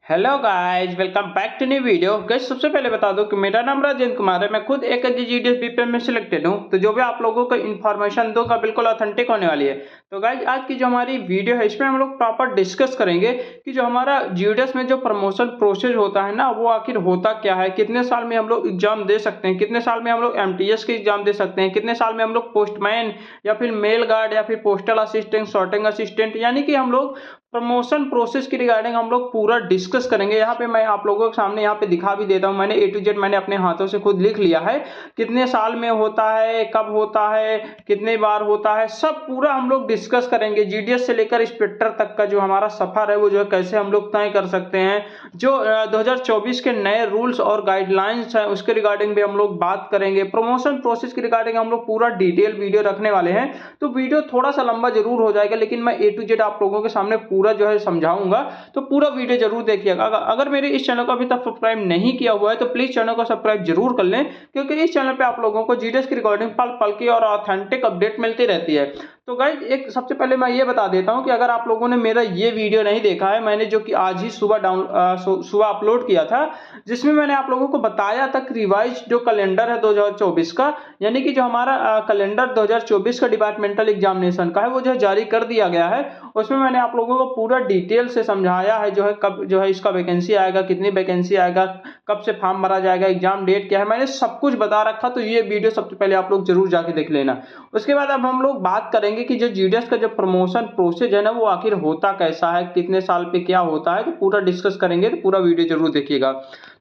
Hello guys, welcome back to new video. Guys, सबसे पहले बता दूं कि मेरा नाम राजेंद्र कुमार है। मैं खुद एक जीडीएस बीपीएम में सिलेक्टेड हूं। तो जो भी आप लोगों को इन्फॉर्मेशन दूंगा बिल्कुल ऑथेंटिक होने वाली है। तो गाइस, आज की जो हमारी वीडियो है इसमें हम लोग प्रॉपर डिस्कस करेंगे कि जो हमारा जीडीएस में जो प्रमोशन प्रोसेस होता है ना, वो आखिर होता क्या है, कितने साल में हम लोग एग्जाम दे सकते हैं, कितने साल में हम लोग एमटीएस के एग्जाम दे सकते हैं, कितने साल में हम लोग पोस्टमैन या फिर मेल गार्ड या फिर पोस्टल असिस्टेंट, सॉर्टिंग असिस्टेंट, यानी कि हम लोग प्रमोशन प्रोसेस की रिगार्डिंग हम लोग पूरा डिस्कस करेंगे। यहाँ पे मैं आप लोगों के सामने यहाँ पे दिखा भी देता हूँ। मैंने ए टू जेड मैंने अपने हाथों से खुद लिख लिया है, कितने साल में होता है, कब होता है, कितने बार होता है, सब पूरा हम लोग डिस्कस करेंगे। जीडीएस से लेकर इंस्पेक्टर तक का जो हमारा सफर है वो जो है कैसे हम लोग तय कर सकते हैं। जो 2024 के नए रूल्स और गाइडलाइंस है उसके रिगार्डिंग भी हम लोग बात करेंगे। प्रमोशन प्रोसेस की रिगार्डिंग हम लोग पूरा डिटेल वीडियो रखने वाले हैं। तो वीडियो थोड़ा सा लंबा जरूर हो जाएगा, लेकिन मैं ए टू जेड आप लोगों के सामने पूरा जो है समझाऊंगा। तो पूरा वीडियो जरूर देखिएगा। अगर मेरे इस चैनल को अभी तक सब्सक्राइब नहीं किया हुआ है तो प्लीज चैनल को सब्सक्राइब जरूर कर लें, क्योंकि इस चैनल पे आप लोगों को जीडीएस की रिकॉर्डिंग पल पल की और ऑथेंटिक अपडेट मिलती रहती है। तो गाइस, एक सबसे पहले मैं ये बता देता हूं कि अगर आप लोगों ने मेरा ये वीडियो नहीं देखा है, मैंने जो कि आज ही सुबह अपलोड किया था, जिसमें मैंने आप लोगों को बताया था कि रिवाइज जो कैलेंडर है 2024 का, यानी कि जो हमारा कैलेंडर 2024 का डिपार्टमेंटल एग्जामिनेशन का है वो जो है जारी कर दिया गया है। उसमें मैंने आप लोगों को पूरा डिटेल से समझाया है जो है कब जो है इसका वैकेंसी आएगा, कितनी वैकेंसी आएगा, कब से फॉर्म भरा जाएगा, एग्जाम डेट क्या है, मैंने सब कुछ बता रखा। तो ये वीडियो सबसे पहले आप लोग जरूर जाके देख लेना। उसके बाद अब हम लोग बात करेंगे कि जो जीडीएस का जो प्रमोशन प्रोसेस है ना वो आखिर होता कैसा है, कितने साल पे क्या होता है, तो पूरा डिस्कस करेंगे। तो पूरा वीडियो जरूर देखिएगा।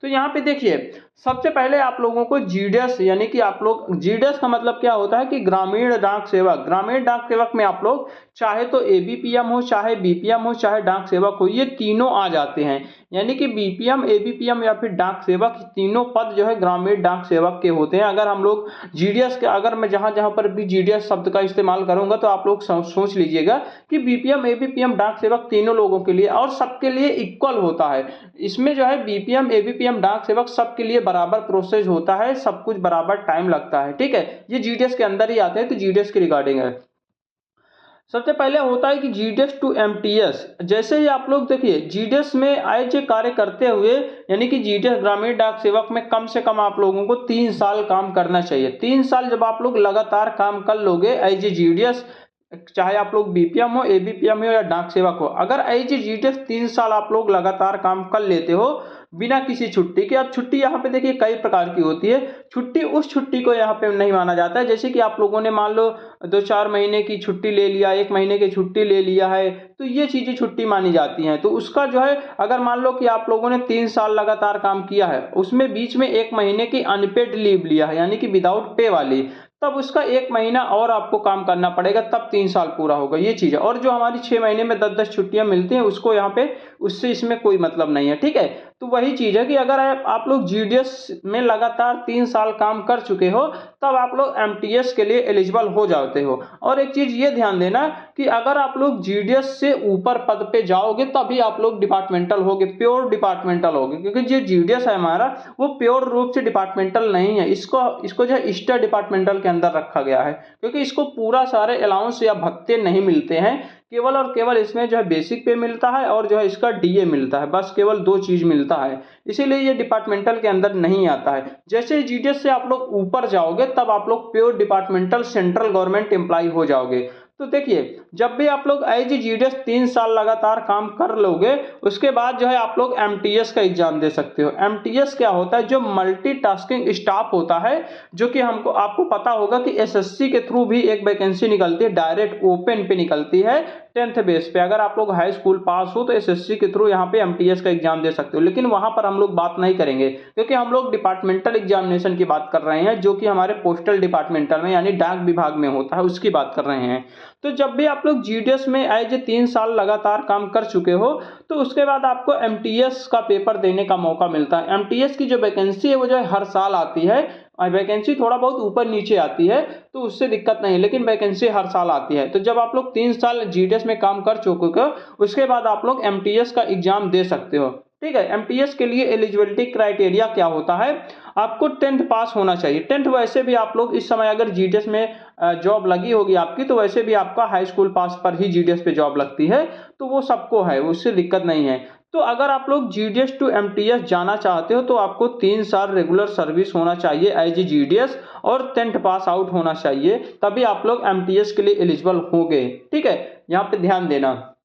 तो यहाँ पे देखिए, सबसे पहले आप लोगों को जीडीएस, यानी कि आप लोग जीडीएस का मतलब क्या होता है कि ग्रामीण डाक सेवक। ग्रामीण डाक सेवक में आप लोग चाहे तो एबीपीएम हो, चाहे बीपीएम हो, चाहे डाक सेवक हो, ये तीनों आ जाते हैं। यानी कि बीपीएम, एबीपीएम या फिर डाक सेवक, तीनों पद जो है ग्रामीण डाक सेवक के होते हैं। अगर हम लोग जीडीएस के, अगर मैं जहां जहां पर भी जीडीएस शब्द का इस्तेमाल करूंगा तो आप लोग सोच लीजिएगा कि बीपीएम, एबीपीएम, डाक सेवक तीनों लोगों के लिए और सबके लिए इक्वल होता है। इसमें जो है बीपीएम, एबीपीएम, डाक सेवक सबके लिए बराबर प्रोसेस होता है, सब कुछ बराबर टाइम लगता है। ठीक है, ये जीडीएस के अंदर ही आते हैं। तो जीडीएस की रिगार्डिंग है। सबसे पहले होता है कि जीडीएस टू एमटीएस। जैसे ही आप लोग देखिए जीडीएस में एज ए कार्य करते हुए, यानी कि जीडीएस ग्रामीण डाक सेवक में कम से कम आप लोगों को 3 साल काम करना चाहिए। 3 साल जब आप लोग लगातार काम कर लोगे एज ए जीडीएस, चाहे आप लोग बीपीएम हो, एबीपीएम हो या डाक सेवक हो, अगर एज ए जीडीएस 3 साल आप लोग लगातार काम कर लेते हो बिना किसी छुट्टी के। अब छुट्टी यहाँ पे देखिए कई प्रकार की होती है। छुट्टी उस छुट्टी को यहाँ पे नहीं माना जाता है जैसे कि आप लोगों ने मान लो 2-4 महीने की छुट्टी ले लिया, 1 महीने की छुट्टी ले लिया है, तो ये चीजें छुट्टी मानी जाती हैं। तो उसका जो है, अगर मान लो कि आप लोगों ने 3 साल लगातार काम किया है, उसमें बीच में 1 महीने की अनपेड लीव लिया है, यानी कि विदाउट पे वाली, तब उसका 1 महीना और आपको काम करना पड़ेगा, तब 3 साल पूरा होगा। ये चीज है। और जो हमारी 6 महीने में 10-10 छुट्टियां मिलती हैं उसको यहाँ पे, उससे इसमें कोई मतलब नहीं है। ठीक है, तो वही चीज है कि अगर आप लोग जीडीएस में लगातार 3 साल काम कर चुके हो तब आप लोग एमटीएस के लिए एलिजिबल हो जाते हो। और एक चीज ये ध्यान देना कि अगर आप लोग जीडीएस से ऊपर पद पे जाओगे तभी आप लोग डिपार्टमेंटल होगे, प्योर डिपार्टमेंटल होगे, क्योंकि जो जीडीएस है हमारा वो प्योर रूप से डिपार्टमेंटल नहीं है। इसको जो है स्टार डिपार्टमेंटल के अंदर रखा गया है, क्योंकि इसको पूरा सारे अलाउंस या भत्ते नहीं मिलते हैं। केवल और केवल इसमें जो है बेसिक पे मिलता है और जो है इसका डीए मिलता है, बस केवल 2 चीज मिलता है। इसीलिए ये डिपार्टमेंटल के अंदर नहीं आता है। जैसे जीडीएस से आप लोग ऊपर जाओगे तब आप लोग pure departmental central government employ हो जाओगे। तो देखिए, जब भी आप लोग एज जीडीएस 3 साल लगातार काम कर लोगे उसके बाद जो है आप लोग एमटीएस का एग्जाम दे सकते हो। एमटीएस क्या होता है? जो मल्टीटास्किंग स्टाफ होता है, जो कि हमको आपको पता होगा कि एसएससी के थ्रू भी एक वैकेंसी निकलती है, डायरेक्ट ओपन पे निकलती है 10th बेस पे। अगर आप लोग हाई स्कूल पास हो तो एसएससी के थ्रू यहाँ पे एमटीएस का एग्जाम दे सकते हो, लेकिन वहां पर हम लोग बात नहीं करेंगे क्योंकि हम लोग डिपार्टमेंटल एग्जामिनेशन की बात कर रहे हैं, जो कि हमारे पोस्टल डिपार्टमेंटल में यानी डाक विभाग में होता है, उसकी बात कर रहे हैं। तो जब भी आप लोग जीडीएस में एज 3 साल लगातार काम कर चुके हो तो उसके बाद आपको एमटीएस का पेपर देने का मौका मिलता है। एमटीएस की जो वैकेंसी है वो जो है हर साल आती है। वैकेंसी थोड़ा बहुत ऊपर नीचे आती है तो उससे दिक्कत नहीं है, लेकिन वैकेंसी हर साल आती है। तो जब आप लोग 3 साल जीडीएस में काम कर चुके हो उसके बाद आप लोग एमटीएस का एग्जाम दे सकते हो। ठीक है, एमटीएस के लिए एलिजिबिलिटी क्राइटेरिया क्या होता है? आपको 10th पास होना चाहिए। 10th वैसे भी आप लोग इस समय अगर जीडीएस में जॉब लगी होगी आपकी तो वैसे भी आपका हाई स्कूल पास पर ही जीडीएस पे जॉब लगती है, तो वो सबको है, उससे दिक्कत नहीं है। तो अगर आप लोग जीडीएस टू एमटीएस जाना चाहते हो तो आपको 3 साल रेगुलर सर्विस होना चाहिए एज ए जीडीएस और 10th पास आउट होना चाहिए, तभी आप लोग एमटीएस के लिए एलिजिबल होंगे। ठीक है, यहाँ पे ध्यान देना।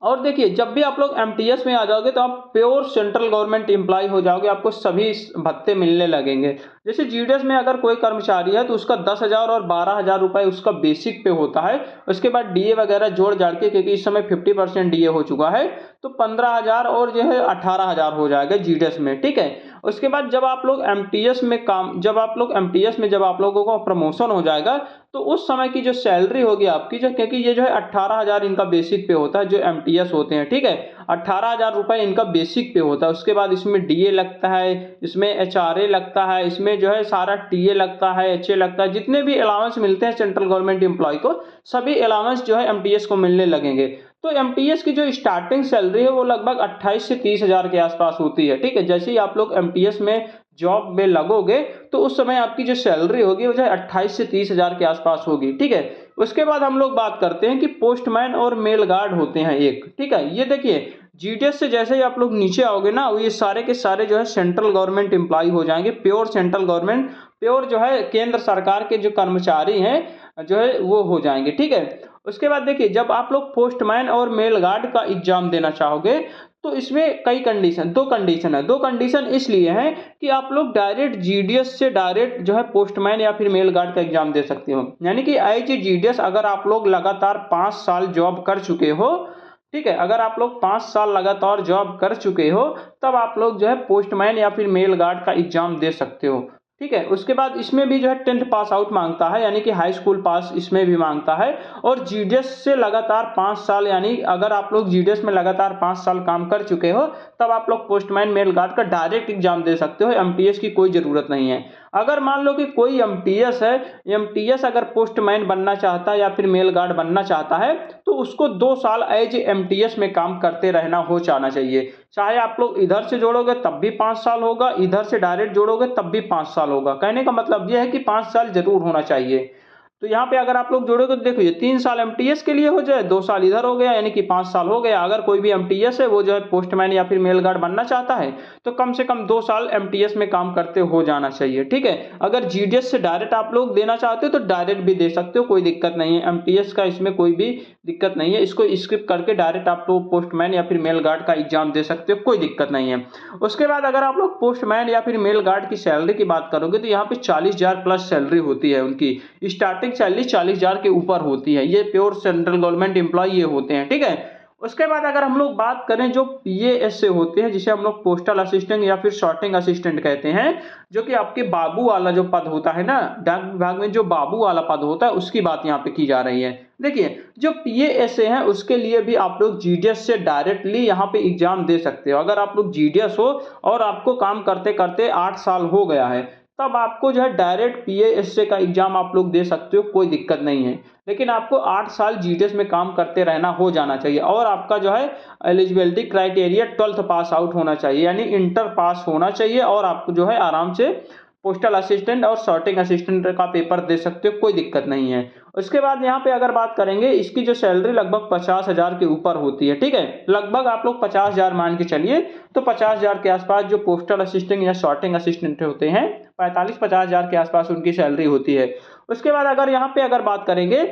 और देखिए, जब भी आप लोग एमटीएस में आ जाओगे तो आप प्योर सेंट्रल गवर्नमेंट एम्प्लॉय हो जाओगे, आपको सभी भत्ते मिलने लगेंगे। जैसे जीडीएस में अगर कोई कर्मचारी है तो उसका 10,000 और 12,000 रुपए उसका बेसिक पे होता है। उसके बाद डीए वगैरह जोड़ जाड़ के, क्योंकि इस समय 50% डीए हो चुका है, तो 15,000 और जो है 18,000 हो जाएगा जीडीएस में। ठीक है, उसके बाद जब आप लोग एमटीएस में जब आप लोगों का प्रमोशन हो जाएगा तो उस समय की जो सैलरी होगी आपकी, जो क्योंकि ये जो है 18,000 इनका बेसिक पे होता है, जो एमटीएस होते हैं। ठीक है, 18,000 रुपए इनका बेसिक पे होता है। उसके बाद इसमें डीए लगता है, इसमें एचआरए लगता है, इसमें जो है सारा टीए लगता है, एचए लगता है, जितने भी अलाउंस मिलते हैं सेंट्रल गवर्नमेंट एम्प्लॉय को, सभी अलाउंस जो है एमटीएस को मिलने लगेंगे। तो एमटीएस की जो स्टार्टिंग सैलरी है वो लगभग 28 से 30,000 के आसपास होती है। ठीक है, जैसे ही आप लोग एमटीएस में जॉब में लगोगे तो उस समय आपकी जो सैलरी होगी वो जो है 28 से 30,000 के आसपास होगी। ठीक है, उसके बाद हम लोग बात करते हैं कि पोस्टमैन और मेल गार्ड होते हैं एक। ठीक है, ये देखिए, जीडीएस से जैसे ही आप लोग नीचे आओगे ना, ये सारे के सारे जो है सेंट्रल गवर्नमेंट एम्प्लॉय हो जाएंगे, प्योर सेंट्रल गवर्नमेंट, प्योर जो है केंद्र सरकार के जो कर्मचारी हैं जो है वो हो जाएंगे। ठीक है, उसके बाद देखिए, जब आप लोग पोस्टमैन और मेल गार्ड का एग्जाम देना चाहोगे तो इसमें दो कंडीशन इसलिए हैं कि आप लोग डायरेक्ट जीडीएस से डायरेक्ट जो है पोस्टमैन या फिर मेल गार्ड का एग्जाम दे सकते हो। यानी कि एज ए जीडीएस अगर आप लोग लगातार 5 साल जॉब कर चुके हो, ठीक है, अगर आप लोग 5 साल लगातार जॉब कर चुके हो तब आप लोग जो है पोस्टमैन या फिर मेल गार्ड का एग्जाम दे सकते हो। ठीक है, उसके बाद इसमें भी जो है 10th पास आउट मांगता है, यानी कि हाई स्कूल पास इसमें भी मांगता है। और जीडीएस से लगातार 5 साल, यानी अगर आप लोग जीडीएस में लगातार 5 साल काम कर चुके हो तब आप लोग पोस्टमैन मेल गार्ड का डायरेक्ट एग्जाम दे सकते हो, एमटीएस की कोई जरूरत नहीं है। अगर मान लो कि कोई एमटीएस है, एमटीएस अगर पोस्टमैन बनना चाहता है या फिर मेल गार्ड बनना चाहता है तो उसको 2 साल एज एमटीएस में काम करते रहना हो जाना चाहिए। चाहे आप लोग इधर से जोड़ोगे तब भी 5 साल होगा, इधर से डायरेक्ट जोड़ोगे तब भी 5 साल होगा। कहने का मतलब यह है कि 5 साल जरूर होना चाहिए। तो यहाँ पे अगर आप लोग जोड़ोगे तो देखो, ये 3 साल एमटीएस के लिए हो जाए, 2 साल इधर हो गया, यानी कि 5 साल हो गया। अगर कोई भी एमटीएस है वो जो है पोस्टमैन या फिर मेल गार्ड बनना चाहता है तो कम से कम 2 साल एमटीएस में काम करते हो जाना चाहिए। ठीक है, अगर जीडीएस से डायरेक्ट आप लोग देना चाहते हो तो डायरेक्ट भी दे सकते हो, कोई दिक्कत नहीं है। एमटीएस का इसमें कोई भी दिक्कत नहीं है, इसको स्किप करके डायरेक्ट आप लोग पोस्टमैन या फिर मेल गार्ड का एग्जाम दे सकते हो, कोई दिक्कत नहीं है। उसके बाद अगर आप लोग पोस्टमैन या फिर मेल गार्ड की सैलरी की बात करोगे तो यहाँ पे 40,000 प्लस सैलरी होती है। उनकी स्टार्टिंग सैलरी 40,000 के ऊपर होती है। ये प्योर सेंट्रल गवर्नमेंट एम्प्लॉय ये होते हैं। ठीक है, उसके बाद अगर हम लोग बात करें जो पीएएस से होते हैं, जिसे हम लोग पोस्टल असिस्टेंट या फिर सॉर्टिंग असिस्टेंट कहते हैं, जो कि आपके बाबू वाला जो पद होता है ना, डाक विभाग में जो बाबू वाला पद होता है उसकी बात यहाँ पे की जा रही है। देखिए, जो पीएएस हैं उसके लिए भी आप लोग जीडीएस से डायरेक्टली यहाँ पे एग्जाम दे सकते हो। अगर आप लोग जीडीएस हो और आपको काम करते करते 8 साल हो गया है तब आपको जो है डायरेक्ट पीएएसए का एग्जाम आप लोग दे सकते हो, कोई दिक्कत नहीं है। लेकिन आपको 8 साल जीडीएस में काम करते रहना हो जाना चाहिए और आपका जो है eligibility criteria 12th pass out होना चाहिए, यानी इंटर पास होना चाहिए। और आपको जो है आराम से पोस्टल असिस्टेंट और सॉर्टिंग असिस्टेंट का पेपर दे सकते हो, कोई दिक्कत नहीं है। उसके बाद यहाँ पे अगर बात करेंगे, इसकी जो सैलरी लगभग 50,000 के ऊपर होती है। ठीक है, लगभग आप लोग 50,000 मान के चलिए, तो 50,000 के आसपास जो पोस्टल असिस्टेंट या सॉर्टिंग असिस्टेंट होते हैं 45-50,000 के आसपास उनकी सैलरी होती है। उसके बाद अगर यहाँ पे अगर बात करेंगे,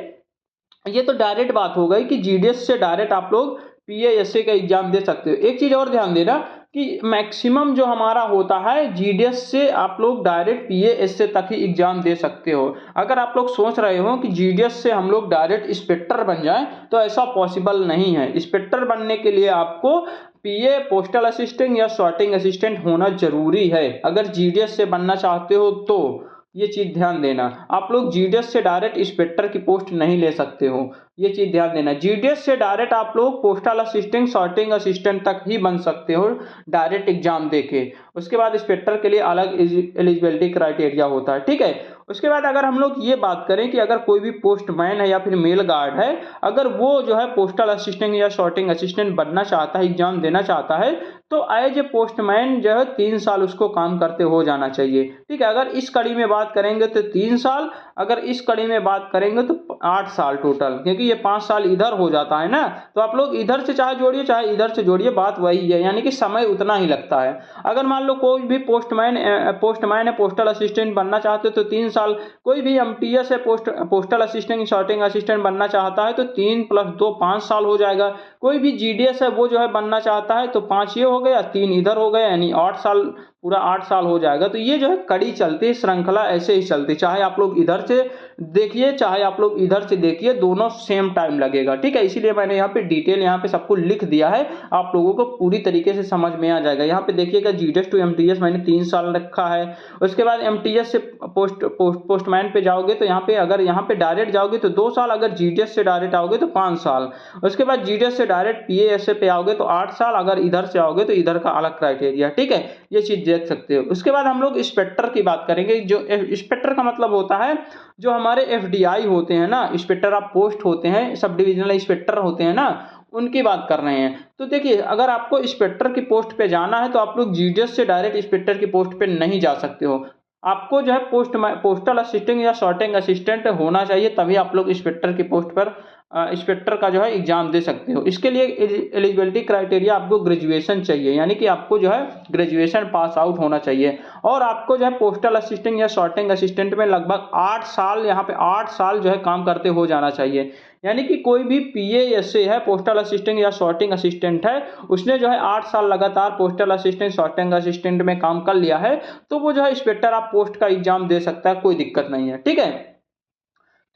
ये तो डायरेक्ट बात हो गई कि जीडीएस से डायरेक्ट आप लोग पीएएसए का एग्जाम दे सकते हो। एक चीज और ध्यान देना कि मैक्सिमम जो हमारा होता है जीडीएस से आप लोग डायरेक्ट पीएएसए तक ही एग्जाम दे सकते हो। अगर आप लोग सोच रहे हो कि जीडीएस से हम लोग डायरेक्ट इंस्पेक्टर बन जाएं तो ऐसा पॉसिबल नहीं है। इंस्पेक्टर बनने के लिए आपको पीए, पोस्टल असिस्टेंट या सॉर्टिंग असिस्टेंट होना जरूरी है। अगर जीडीएस से बनना चाहते हो तो ये चीज ध्यान देना, आप लोग जीडीएस से डायरेक्ट इंस्पेक्टर की पोस्ट नहीं ले सकते हो, ये चीज ध्यान देना। जीडीएस से डायरेक्ट आप लोग पोस्टल असिस्टेंट, सॉर्टिंग असिस्टेंट तक ही बन सकते हो डायरेक्ट एग्जाम देके। उसके बाद इंस्पेक्टर के लिए अलग एलिजिबिलिटी क्राइटेरिया होता है। ठीक है, उसके बाद अगर हम लोग ये बात करें कि अगर कोई भी पोस्टमैन है या फिर मेल गार्ड है, अगर वो जो है पोस्टल असिस्टेंट या सॉर्टिंग असिस्टेंट बनना चाहता है, एग्जाम देना चाहता है, तो एज ए पोस्टमैन जो है 3 साल उसको काम करते हो जाना चाहिए। ठीक है, अगर इस कड़ी में बात करेंगे तो 3 साल, अगर इस कड़ी में बात करेंगे तो 8 साल टोटल, क्योंकि ये 5 साल इधर हो जाता है ना, तो आप लोग इधर से चाहे जोड़िए चाहे इधर से जोड़िए, बात वही है, यानी कि समय उतना ही लगता है। अगर मान लो कोई भी पोस्टमैन है, पोस्टल असिस्टेंट बनना चाहते हो तो 3 साल, कोई भी एमटीएस है, पोस्टल असिस्टेंट सॉर्टिंग असिस्टेंट बनना चाहता है तो 3 + 2 5 साल हो जाएगा। कोई भी जीडीएस है वो जो है बनना चाहता है तो 5 ये हो गया, 3 इधर हो गया, यानी 8 साल, पूरा 8 साल हो जाएगा। तो ये जो है कड़ी चलती है, श्रृंखला ऐसे ही चलती, चाहे आप लोग इधर से देखिए चाहे आप लोग इधर से देखिए, दोनों सेम टाइम लगेगा। ठीक है, इसीलिए मैंने यहाँ पे डिटेल यहाँ पे सबको लिख दिया है, आप लोगों को पूरी तरीके से समझ में आ जाएगा। यहाँ पे देखिएगा जीडीएस टू एमटीएस मैंने 3 साल रखा है। उसके बाद एमटीएस से पोस्टमैन पे जाओगे तो यहाँ पे, अगर यहाँ पे डायरेक्ट जाओगे तो 2 साल, अगर जीडीएस से डायरेक्ट आओगे तो 5 साल। उसके बाद जीडीएस से डायरेक्ट पीएएसए पे आओगे तो 8 साल, अगर इधर से आओगे तो इधर का अलग क्राइटेरिया। ठीक है, ये चीज देख सकते हो। उसके बाद हम लोग इंस्पेक्टर की बात करेंगे। जो इंस्पेक्टर का मतलब होता है, जो हमारे एफडीआई होते हैं ना, इंस्पेक्टर ऑफ पोस्ट होते हैं, सब डिविजनल इंस्पेक्टर होते हैं ना, उनकी बात कर रहे हैं। तो देखिए, अगर आपको इंस्पेक्टर की पोस्ट पे जाना है तो आप लोग जीडीएस से डायरेक्ट इंस्पेक्टर की पोस्ट पे नहीं जा सकते हो। आपको जो है पोस्टल असिस्टेंट या सॉर्टिंग असिस्टेंट होना चाहिए, तभी आप लोग इंस्पेक्टर की पोस्ट पर इंस्पेक्टर का जो है एग्जाम दे सकते हो। इसके लिए एलिजिबिलिटी क्राइटेरिया आपको ग्रेजुएशन चाहिए, यानी कि आपको जो है ग्रेजुएशन पास आउट होना चाहिए, और आपको जो है पोस्टल असिस्टेंट या सॉर्टिंग असिस्टेंट में लगभग 8 साल, यहाँ पे 8 साल जो है काम करते हो जाना चाहिए। यानी कि कोई भी पीएएसए है, पोस्टल असिस्टेंट या सॉर्टिंग असिस्टेंट है, उसने जो है 8 साल लगातार पोस्टल असिस्टेंट सॉर्टिंग असिस्टेंट में काम कर लिया है, तो वो जो है इंस्पेक्टर ऑफ पोस्ट का एग्जाम दे सकता है, कोई दिक्कत नहीं है। ठीक है,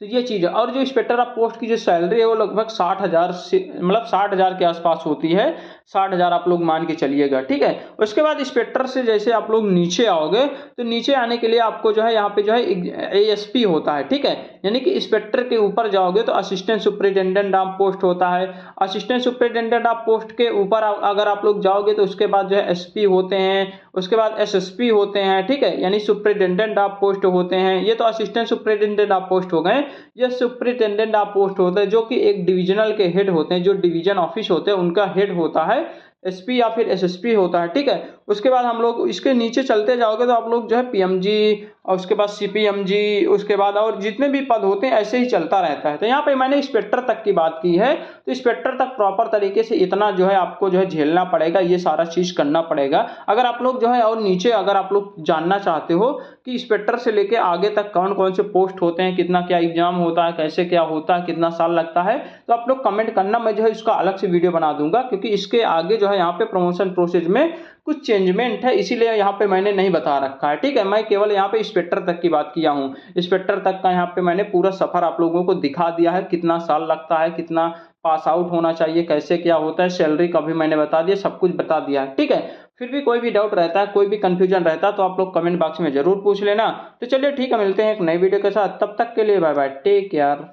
तो ये चीज है। और जो इंस्पेक्टर ऑफ पोस्ट की जो सैलरी है वो लगभग 60,000 से, मतलब 60,000 के आसपास होती है, 60,000 आप लोग मान के चलिएगा। ठीक है, उसके बाद इंस्पेक्टर से जैसे आप लोग नीचे आओगे तो नीचे आने के लिए आपको जो है यहाँ पे जो है एएसपी होता है। ठीक है, यानी कि इंस्पेक्टर के ऊपर जाओगे तो असिस्टेंट सुपरिटेंडेंट ऑफ पोस्ट होता है। असिस्टेंट सुपरिटेंडेंट ऑफ पोस्ट के ऊपर अगर आप लोग जाओगे तो उसके बाद जो है एसपी होते हैं, उसके बाद एसएसपी होते हैं। ठीक है, यानी सुपरिटेंडेंट ऑफ पोस्ट होते हैं। ये तो असिस्टेंट सुपरिटेंडेंट ऑफ पोस्ट हो गए। ये सुपरिटेंडेंट ऑफ पोस्ट होते हैं, जो कि एक डिवीजनल के हेड होते हैं, जो डिवीजन ऑफिस होते हैं उनका हेड होता है एसपी या फिर एसएसपी होता है। ठीक है, उसके बाद हम लोग इसके नीचे चलते जाओगे तो आप लोग जो है पीएमजी, और उसके बाद सीपीएमजी, उसके बाद और जितने भी पद होते हैं ऐसे ही चलता रहता है। तो यहाँ पे मैंने इंस्पेक्टर तक की बात की है, तो इंस्पेक्टर तक प्रॉपर तरीके से इतना जो है आपको जो है झेलना पड़ेगा, ये सारा चीज करना पड़ेगा। अगर आप लोग जो है और नीचे अगर आप लोग जानना चाहते हो कि इंस्पेक्टर से लेके आगे तक कौन कौन से पोस्ट होते हैं, कितना क्या एग्जाम होता है, कैसे क्या होता है, कितना साल लगता है, तो आप लोग कमेंट करना, मैं जो है इसका अलग से वीडियो बना दूंगा, क्योंकि इसके आगे जो है यहाँ पे प्रमोशन प्रोसेस में कुछ चेंजमेंट है, इसीलिए यहाँ पे मैंने नहीं बता रखा है। ठीक है, मैं केवल यहाँ पे इंस्पेक्टर तक की बात किया हूँ। इंस्पेक्टर तक का यहाँ पे मैंने पूरा सफर आप लोगों को दिखा दिया है, कितना साल लगता है, कितना पास आउट होना चाहिए, कैसे क्या होता है, सैलरी का भी मैंने बता दिया, सब कुछ बता दिया है। ठीक है, फिर भी कोई भी डाउट रहता है, कोई भी कंफ्यूजन रहता है तो आप लोग कमेंट बॉक्स में जरूर पूछ लेना। तो चलिए ठीक है, मिलते हैं एक नई वीडियो के साथ, तब तक के लिए बाय बाय, टेक केयर।